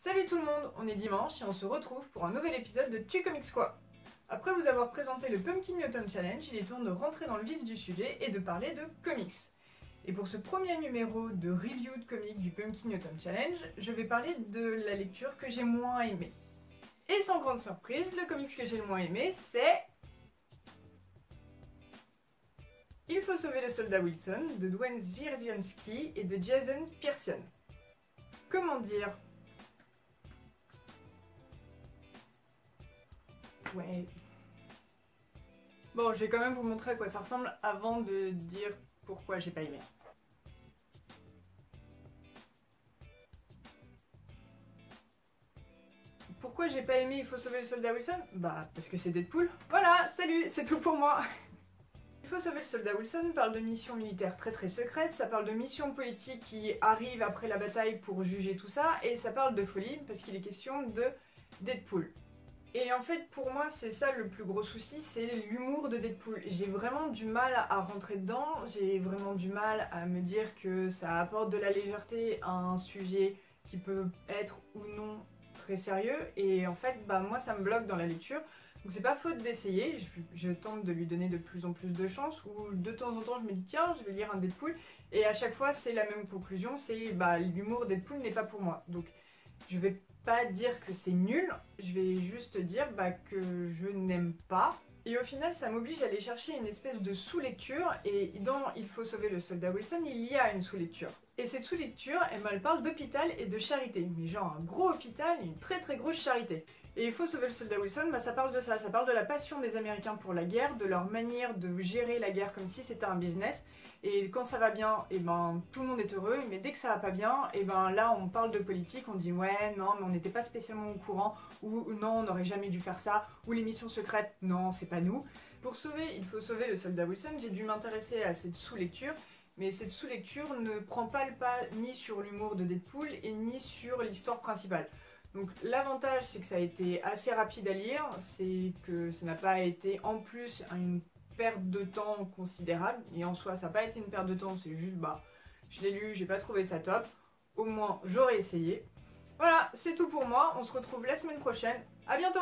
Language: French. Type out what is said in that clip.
Salut tout le monde, on est dimanche et on se retrouve pour un nouvel épisode de Tu Comics Quoi. Après vous avoir présenté le Pumpkin Autumn Challenge, il est temps de rentrer dans le vif du sujet et de parler de comics. Et pour ce premier numéro de review de comics du Pumpkin Autumn Challenge, je vais parler de la lecture que j'ai moins aimée. Et sans grande surprise, le comics que j'ai le moins aimé, c'est... Il faut sauver le soldat Wilson de Duane Zwierzianski et de Jason Pearson. Comment dire? Ouais. Bon, je vais quand même vous montrer à quoi ça ressemble avant de dire pourquoi j'ai pas aimé. Pourquoi j'ai pas aimé Il faut sauver le soldat Wilson? Bah, parce que c'est Deadpool. Voilà, salut, c'est tout pour moi. Il faut sauver le soldat Wilson parle de missions militaires très secrètes, ça parle de missions politiques qui arrivent après la bataille pour juger tout ça, et ça parle de folie parce qu'il est question de Deadpool. Et en fait, pour moi, c'est ça le plus gros souci, c'est l'humour de Deadpool. J'ai vraiment du mal à rentrer dedans, j'ai vraiment du mal à me dire que ça apporte de la légèreté à un sujet qui peut être ou non très sérieux. Et en fait, bah moi, ça me bloque dans la lecture. Donc c'est pas faute d'essayer, je tente de lui donner de plus en plus de chance, ou de temps en temps je me dis tiens, je vais lire un Deadpool, et à chaque fois c'est la même conclusion, c'est bah l'humour Deadpool n'est pas pour moi. Donc je vais pas dire que c'est nul, je vais juste dire bah, que je n'aime pas. Et au final, ça m'oblige à aller chercher une espèce de sous-lecture, et dans Il faut sauver le soldat Wilson, il y a une sous-lecture. Et cette sous-lecture, elle parle d'hôpital et de charité, mais genre un gros hôpital et une très grosse charité. Et Il faut sauver le soldat Wilson, bah ça parle de ça parle de la passion des Américains pour la guerre, de leur manière de gérer la guerre comme si c'était un business. Et quand ça va bien, et ben tout le monde est heureux, mais dès que ça va pas bien, et ben là on parle de politique, on dit ouais non mais on n'était pas spécialement au courant, ou non on n'aurait jamais dû faire ça, ou les missions secrètes, non c'est pas nous. Pour sauver Il faut sauver le soldat Wilson, j'ai dû m'intéresser à cette sous-lecture, mais cette sous-lecture ne prend pas le pas ni sur l'humour de Deadpool et ni sur l'histoire principale. Donc l'avantage c'est que ça a été assez rapide à lire, c'est que ça n'a pas été en plus une perte de temps considérable, et en soi ça n'a pas été une perte de temps, c'est juste bah je l'ai lu, j'ai pas trouvé ça top, au moins j'aurais essayé. Voilà, c'est tout pour moi, on se retrouve la semaine prochaine, à bientôt!